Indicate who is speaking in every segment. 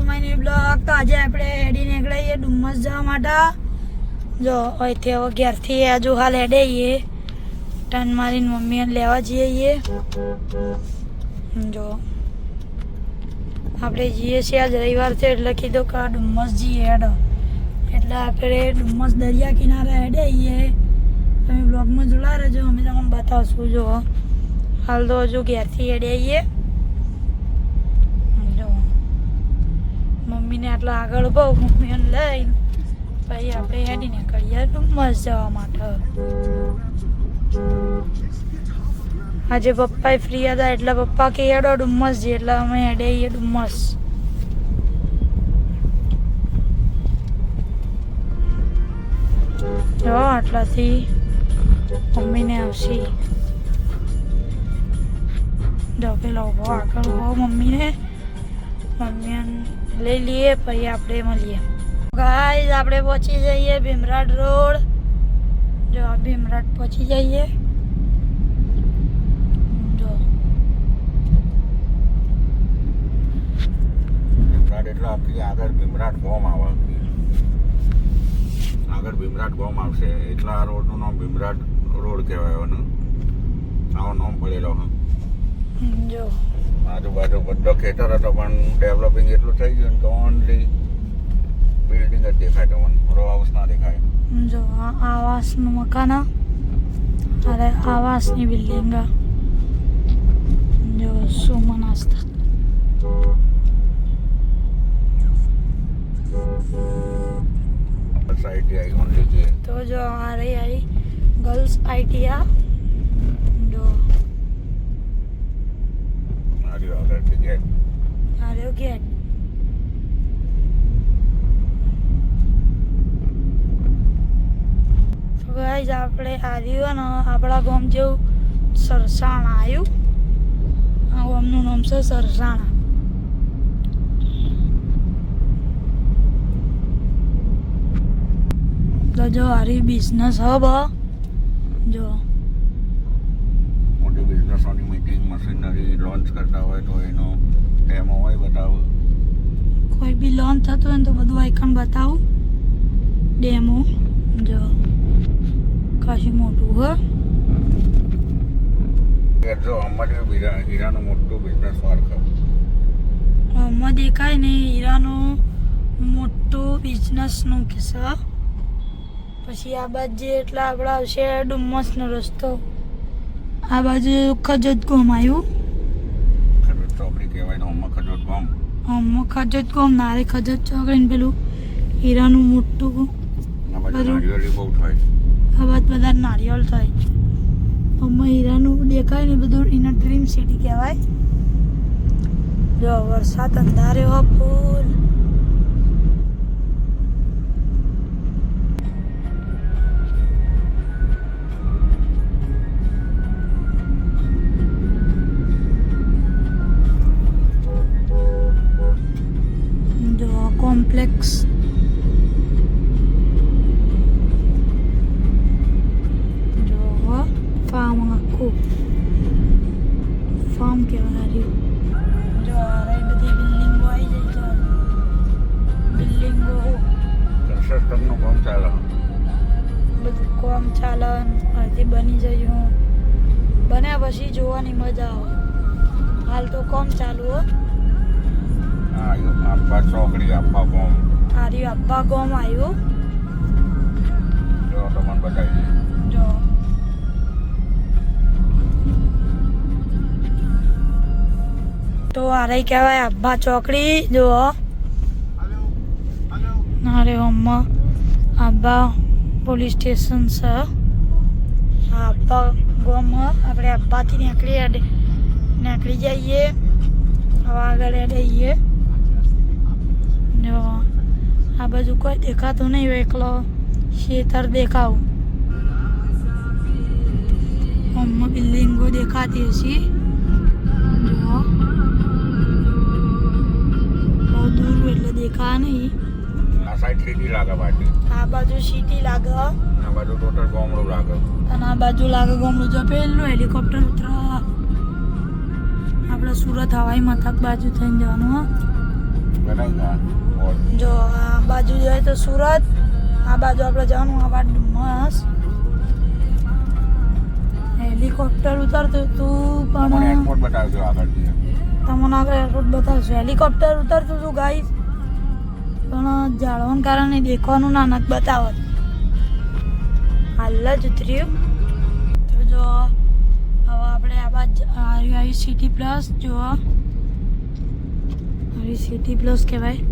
Speaker 1: My new blog. તો આજે આપણે હેડી નીકળીએ ડુમ્મસ જવા માટે. જો અહીંથી હવે ઘેરથી હજુ હાલ હેડીએ ટર્ન મારીને મમ્મીને લેવા જઈએ. જો આપણે જઈએ છીએ, આજ રવિવાર છે એટલે કીધું કે ડુમ્મસ જઈએ હેડો. એટલે આપણે ડુમ્મસ દરિયા કિનારે હેડીએ. તમે બ્લોગમાં જોડા રહેજો, અમે તમને બતાવશું. જો હાલ તો હજુ ઘેરથી હેડીએ. મમ્મીને આટલા આગળ બહુ મમ્મીને લઈને પછી આપણે હેડી નીકળીએ ડુમ્મસ જવા માટે. આજે પપ્પા ફ્રી હતા એટલે પપ્પા કે હેડો ડુમ્મસ જઈએ એટલે અમે હેડીએ ડુમ્મસ. જો આટલાથી મમ્મીને આવશે. જો પેલા ઉભો આગળ ઉભો મમ્મીને લઈ લઈએ પછી આપણે મળીએ. ગાઈસ આપણે પહોંચી જઈએ ભીમરાડ રોડ. જો ભીમરાડ પહોંચી જઈએ. જો
Speaker 2: ભીમરાડ એટલે આપણી આગળ ભીમરાડ ગોમ આવે. આગળ ભીમરાડ ગોમ આવશે એટલા રોડનું નામ ભીમરાડ રોડ કહેવાય. આવો નામ પડેલો.
Speaker 1: જો
Speaker 2: આજુબાજુ બધો ખેતર હતો પણ ડેવલપિંગ એટલું થઈ ગયું કે ઓનલી બિલ્ડિંગ જ દેખાય. તમને રો હાઉસ ના દેખાય.
Speaker 1: જો આ આવાસનું મકાન, અરે આવાસની બિલ્ડિંગ. જો સુમન આસ્થા.
Speaker 2: આઈટીઆઈ ઓનલી છે.
Speaker 1: તો જો આ રહી આવી ગર્લ્સ આઈટીઆઈ. જો
Speaker 2: આગળ ગેટ.
Speaker 1: આર્યો ગેટ. તો ગાઈસ આપણે આવ્યું ને આપણા ગામ જેવું સરસાણા આવ્યું. આ ગામનું નામ છે સરસાણા. તો જો આરી બિઝનેસ હબ. જો
Speaker 2: મોટી બિઝનેસોની મીટિંગ મશીનરી લોન્ચ કરતા હોય તો એનો ડેમો હોય બતાવો.
Speaker 1: કોઈ બી લોન થતું હોય ને તો બધું આઈકન બતાવું. ડેમો જો કાશી મોટું હો.
Speaker 2: જો અમારે હીરાનું મોટું બિઝનેસ પાર્ક.
Speaker 1: આમાં દેખાય ને હીરાનું મોટું બિઝનેસનું કિસ્સા. પછી આ બાજુ એટલે આપણે આવશે ડુમ્મસનો રસ્તો. આ બાજુ ખજોદ ગામ આવ્યું.
Speaker 2: ખજોદ ચોકડી કહેવાય ને આમાં ખજોદ ગામ.
Speaker 1: આમાં ખજોદ ગામ નારે ખજોદ ચોકડી પેલું હીરાનું મોટું.
Speaker 2: આ બાજુ નારિયેળી બહુ થાય.
Speaker 1: આ બાજુ બધા નારિયેળ થાય. આમાં હીરાનું દેખાય ને બધું એના ડ્રીમ સિટી કહેવાય. જો વરસાદ અંધાર્યો ફૂલ. કોમ્પ્લેક્સ જો ફાર્મ, આખું ફાર્મ કહેવાય. જો આ બધી બિલ્ડિંગો આવી જાય છે. બિલ્ડિંગો
Speaker 2: કન્સ્ટ્રક્શનનું કામ ચાલે.
Speaker 1: બધું કામ ચાલે. અડધી બની જાય. બન્યા પછી જોવાની મજા આવે. હાલ તો કામ ચાલુ હો.
Speaker 2: આપવા ચોકડી આપવા ગોમ.
Speaker 1: આર્યું અબ્બા ગોમ આવ્યું.
Speaker 2: જો તમને બતાવી.
Speaker 1: જો તો આરે કહેવાય અબ્બા ચોકડી. જો અરે અમ્મા અબ્બા પોલીસ સ્ટેશન છે. આ અબ્બા ગોમ. આપણે અબ્બાથી નીકળી જઈએ. હવે આગળ જઈએ. જો આ બાજુ કોઈ દેખાતું નહીં હોય, એકલો ખેતર દેખાવું. આમાં બિલ્ડિંગો દેખાતી હશે. જો બહુ દૂર એટલે દેખા નહીં.
Speaker 2: આ સાઈડ સિટી લાગે. બાજુ
Speaker 1: આ બાજુ સિટી લાગે.
Speaker 2: આ બાજુ ટોટલ ગામડું લાગે.
Speaker 1: અને આ બાજુ લાગે ગામડું. જો પેલું હેલિકોપ્ટર ઉતરા આપણે સુરત હવાઈ મથક બાજુ થઈને જવાનું. હા
Speaker 2: બનાવી દા બોલ.
Speaker 1: જો આ બાજુ જાય તો સુરત, આ બાજુ આપણે જવાનું આ બાજુ ડુમસ. હેલિકોપ્ટર ઉતરતું તું
Speaker 2: મને
Speaker 1: પણ
Speaker 2: એરપોર્ટ બતાવજો આગળથી.
Speaker 1: તમને આગળ એરપોર્ટ બતાવશું. હેલિકોપ્ટર ઉતરતું હતું ગાઈસ, પણ જાળવાના કારણે દેખવાનું ના નથી બતાવત. હાલ જ ઉતર્યું. તો જો હવે આપણે આ બાજુ આવી સિટી પ્લસ. જો આવી સિટી પ્લસ કહેવાય.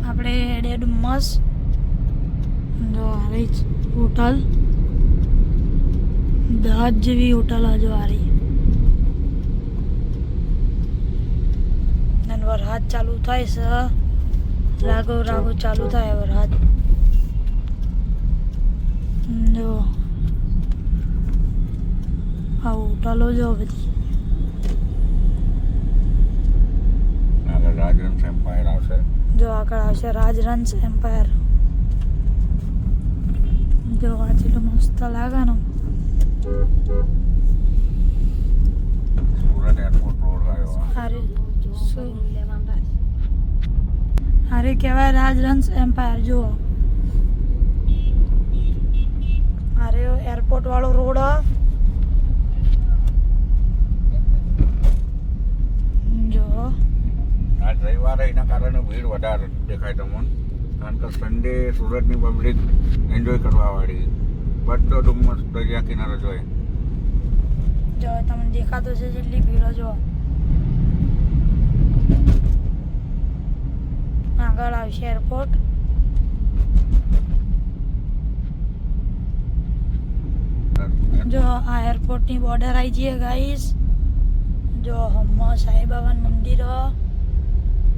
Speaker 1: આપણે હેડે ડુમસ. જો આવી જ હોટલ, દહજ જેવી હોટલ હજુ આવી. અને વરસાદ ચાલુ થાય છે, રાગો રાગો ચાલુ થાય વરસાદ. જો આ હોટલો જો બધી.
Speaker 2: આગળ રાજહંસ એમ્પાયર આવશે.
Speaker 1: જો આગળ આવશે રાજહંસ એમ્પાયર. જો આ જેટલું મસ્ત લાગે ને.
Speaker 2: સુરત એરપોર્ટ રોડ આવ્યો.
Speaker 1: અરે કહેવાય રાજહંસ એમ્પાયર. જુઓ અરે એરપોર્ટ વાળો રોડ. જો
Speaker 2: આજ રવિવારે એના કારણે ભીડ વધારે દેખાય તમને, કારણ કે સન્ડે સુરતની પબ્લિક એન્જોય કરવા વાળી બધો ડુમસ દરિયા કિનારે જોઈએ.
Speaker 1: જો તમને દેખાતો છે જેટલી ભીડો. જો આગળ આવશે એરપોર્ટ. જો આ એરપોર્ટની બોર્ડર આવી જઈએ ગાઈસ. જો હમ્મા સાંઈબાબાનું મંદિર,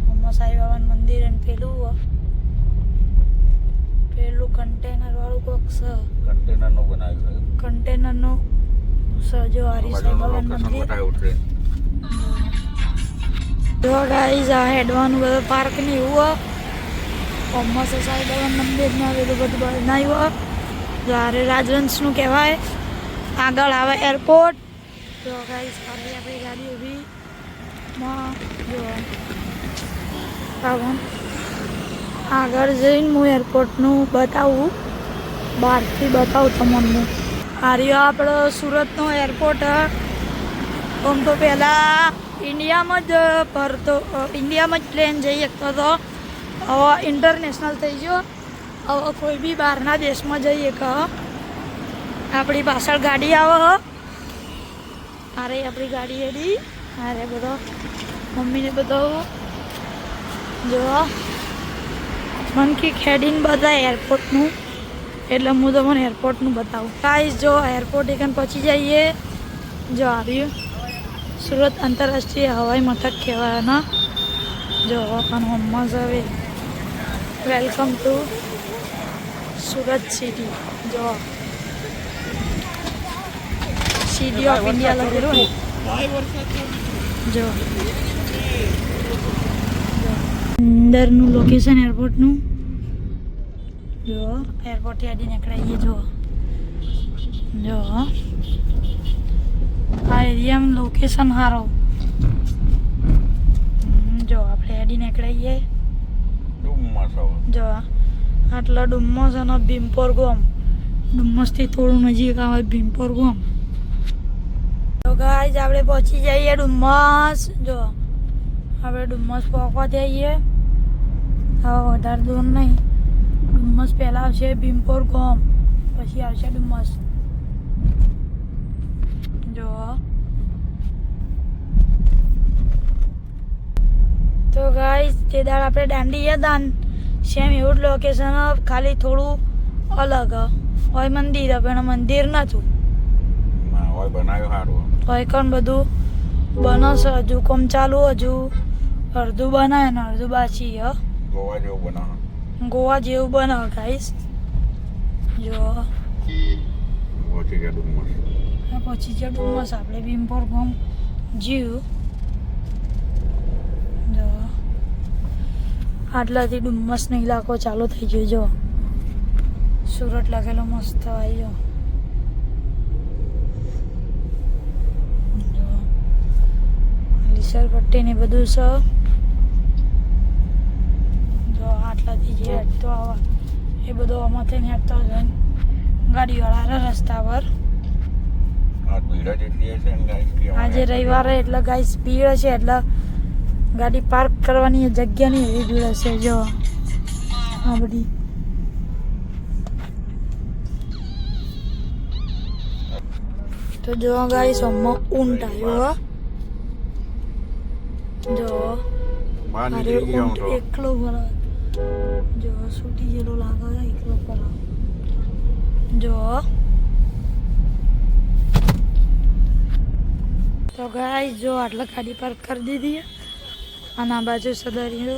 Speaker 1: હમ્મા સાંઈબાબાનું મંદિર અને પેલું કન્ટેનર વાળું કોક છે.
Speaker 2: કન્ટેનરનું બનાવ્યું છે.
Speaker 1: કન્ટેનરનું જો હરી સાંઈબાબાનું મંદિર. જો ગાઈસ આ હેડવાનું બધું પાર્ક ને એવું હમ્મા સાંઈબાબાનું મંદિરમાં બધું બનાવ્યું. જો હારે રાજવંશનું કહેવાય. આગળ આવે એરપોર્ટ. જો ગાઈસ આપણી ગાડી ઊભી જો આગળ જઈને હું એરપોર્ટનું બતાવું, બહારથી બતાવું તમને. આ રહ્યો આપણો સુરતનો એરપોર્ટ. આમ તો પહેલાં ઇન્ડિયામાં જ ઇન્ડિયામાં જ પ્લેન જઈ શકતો હતો. હવે ઇન્ટરનેશનલ થઈ ગયો. હવે કોઈ બી બહારના દેશમાં જઈએ કે આપણી પાછળ ગાડી આવે. અરે આપણી ગાડી એડી. અરે બધો મમ્મીને બતાવું. જો મનકી ખેડીને બધા એરપોર્ટનું, એટલે હું તમને એરપોર્ટનું બતાવું. ગાઈસ જો એરપોર્ટ એકન પહોંચી જઈએ. જો આવ્યું સુરત આંતરરાષ્ટ્રીય હવાઈ મથક કહેવાયના. જો અને હમણાં હવે વેલકમ ટુ સુરત સિટી. જો સિટી ઓફ ઇન્ડિયા લખેલું ને. જો અંદરનું લોકેશન એરપોર્ટનું. જો એરપોર્ટથી આડી નીકળાઈએ. જો આ એરિયામાં લોકેશન સારો. જો આપણે આડી નીકળાઈએ. જો આટલા ડુમ્મસ અને ભીમપોર ગોમ. ડુમ્મસથી થોડું નજીક આવે ભીમપોર ગોમ. તો ગાઈસ આપણે પહોંચી જઈએ ડુમ્મસ. જો આપણે ડુમ્મસ પહોંચવા જઈએ. હવે વધારે દૂર નહીં. ડુમ્મસ પહેલાં આવશે ભીમપોર ગોમ, પછી આવશે ડુમ્મસ. જો તો ગાઈસ તે દાડ આપણે દાંડી ગયા સેમ એવું જ લોકેશન, ખાલી થોડું અલગ હોય. મંદિર પણ મંદિર નહોતું.
Speaker 2: હોય બનાવ્યું સારું.
Speaker 1: હોય કણ બધું બનશે. હજુ કોમ ચાલુ. હજુ અડધું બનાવે ને અડધું બાકી.
Speaker 2: ગોવા જેવું બનાવે.
Speaker 1: ગોવા જેવું બનાવે ગાઈસ. જો
Speaker 2: પહોંચી ગયા ડુમસ.
Speaker 1: પછી છે ડુમસ. આપણે ભીમપોર ગામ જીવ. જો આટલાથી ડુમ્મસનો ઇલાકો ચાલુ થઈ ગયો. જો સુરત લખેલો મસ્ત આવી ગયો. લીસર પટ્ટી ને બધું છે. રસ્તાથી જે હેઠતો આવે એ બધો આમાંથી હેઠતો જાય ગાડીવાળા રસ્તા પર.
Speaker 2: આ ભીડ જ એટલી હશે ને guys કે
Speaker 1: આજે રવિવારે એટલે ગાઈસ ભીડ છે એટલે ગાડી પાર્ક કરવાની જગ્યા નહીં એવી ભીડ હશે. જો આ બધી તો જો ગાઈસ આમાં ઊંટ આવ્યો. જો
Speaker 2: બહાર
Speaker 1: અરે
Speaker 2: નીકળી ગયા હું
Speaker 1: ઊંટ
Speaker 2: તો
Speaker 1: એકલો ભરા. જો સૂટી જેલો લાગે એકલો ભરા. જો તો ગાઈસ જો આટલા ગાડી પાર્ક કરી દીધી અને આ બાજુ સદરી